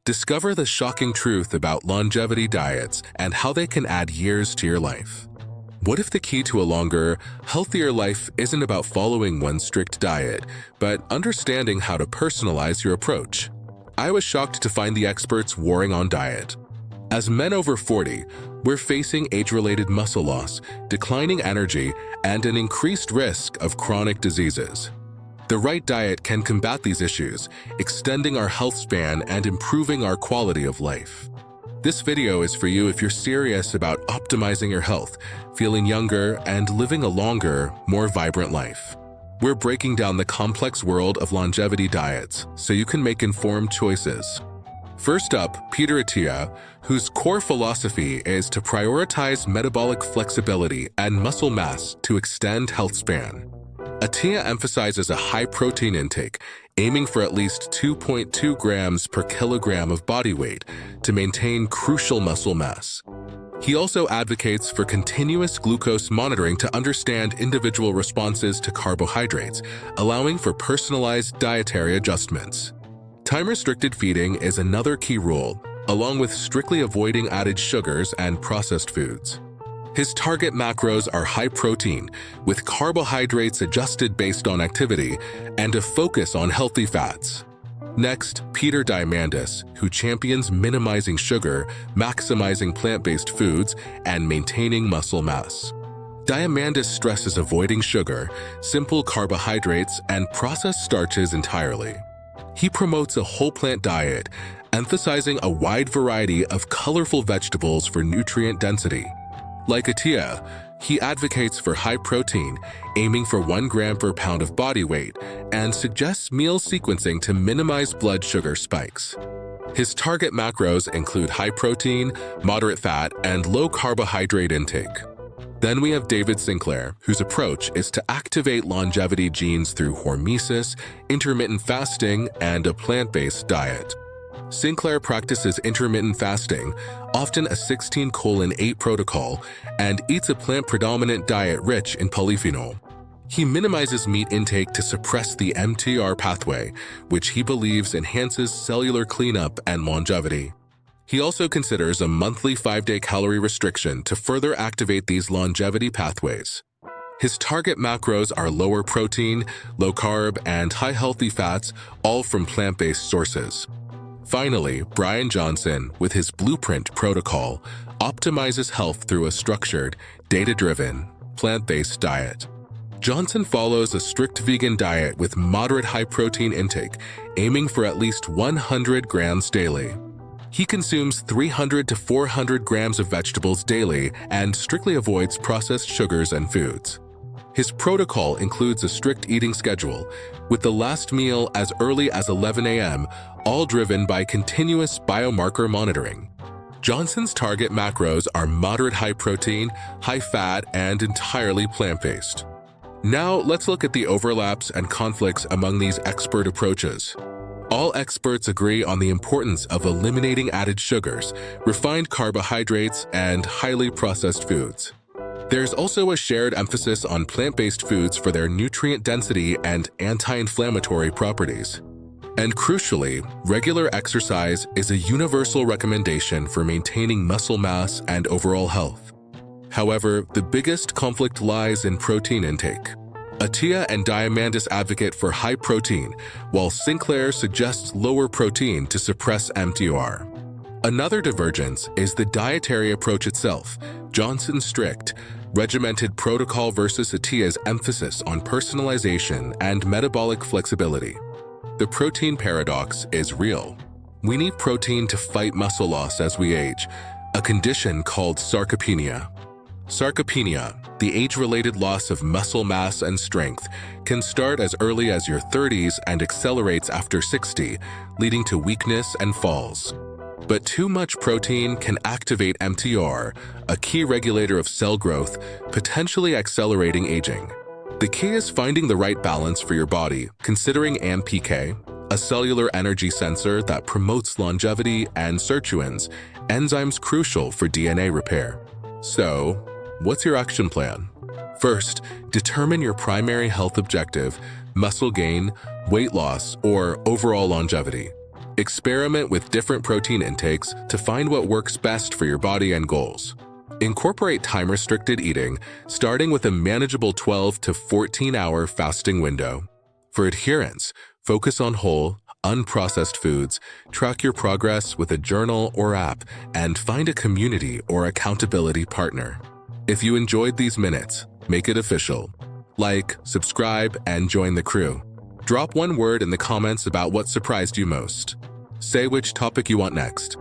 Discover the shocking truth about longevity diets and how they can add years to your life. What if the key to a longer, healthier life isn't about following one strict diet, but understanding how to personalize your approach? I was shocked to find the experts warring on diet. As men over 40, we're facing age-related muscle loss, declining energy, and an increased risk of chronic diseases. The right diet can combat these issues, extending our health span and improving our quality of life. This video is for you if you're serious about optimizing your health, feeling younger, and living a longer, more vibrant life. We're breaking down the complex world of longevity diets so you can make informed choices. First up, Peter Attia, whose core philosophy is to prioritize metabolic flexibility and muscle mass to extend health span. Attia emphasizes a high protein intake, aiming for at least 2.2 grams per kilogram of body weight to maintain crucial muscle mass. He also advocates for continuous glucose monitoring to understand individual responses to carbohydrates, allowing for personalized dietary adjustments. Time-restricted feeding is another key rule, along with strictly avoiding added sugars and processed foods. His target macros are high protein, with carbohydrates adjusted based on activity, and a focus on healthy fats. Next, Peter Diamandis, who champions minimizing sugar, maximizing plant-based foods, and maintaining muscle mass. Diamandis stresses avoiding sugar, simple carbohydrates, and processed starches entirely. He promotes a whole plant diet, emphasizing a wide variety of colorful vegetables for nutrient density. Like Attia, he advocates for high protein, aiming for 1 gram per pound of body weight, and suggests meal sequencing to minimize blood sugar spikes. His target macros include high protein, moderate fat, and low carbohydrate intake. Then we have David Sinclair, whose approach is to activate longevity genes through hormesis, intermittent fasting, and a plant-based diet. Sinclair practices intermittent fasting, often a 16:8 protocol, and eats a plant-predominant diet rich in polyphenol. He minimizes meat intake to suppress the mTOR pathway, which he believes enhances cellular cleanup and longevity. He also considers a monthly 5-day calorie restriction to further activate these longevity pathways. His target macros are lower protein, low carb, and high healthy fats, all from plant-based sources. Finally, Bryan Johnson, with his Blueprint protocol, optimizes health through a structured, data-driven, plant-based diet. Johnson follows a strict vegan diet with moderate high-protein intake, aiming for at least 100 grams daily. He consumes 300 to 400 grams of vegetables daily and strictly avoids processed sugars and foods. His protocol includes a strict eating schedule, with the last meal as early as 11 a.m., all driven by continuous biomarker monitoring. Johnson's target macros are moderate high protein, high fat, and entirely plant-based. Now, let's look at the overlaps and conflicts among these expert approaches. All experts agree on the importance of eliminating added sugars, refined carbohydrates, and highly processed foods. There's also a shared emphasis on plant-based foods for their nutrient density and anti-inflammatory properties. And crucially, regular exercise is a universal recommendation for maintaining muscle mass and overall health. However, the biggest conflict lies in protein intake. Attia and Diamandis advocate for high protein, while Sinclair suggests lower protein to suppress mTOR. Another divergence is the dietary approach itself. Johnson's strict, regimented protocol versus Attia's emphasis on personalization and metabolic flexibility. The protein paradox is real. We need protein to fight muscle loss as we age, a condition called sarcopenia. Sarcopenia, the age-related loss of muscle mass and strength, can start as early as your 30s and accelerates after 60, leading to weakness and falls. But too much protein can activate mTOR, a key regulator of cell growth, potentially accelerating aging. The key is finding the right balance for your body, considering AMPK, a cellular energy sensor that promotes longevity, and sirtuins, enzymes crucial for DNA repair. So, what's your action plan? First, determine your primary health objective, muscle gain, weight loss, or overall longevity. Experiment with different protein intakes to find what works best for your body and goals. Incorporate time-restricted eating, starting with a manageable 12 to 14-hour fasting window. For adherence, focus on whole, unprocessed foods, track your progress with a journal or app, and find a community or accountability partner. If you enjoyed these minutes, make it official. Like, subscribe, and join the crew. Drop one word in the comments about what surprised you most. Say which topic you want next.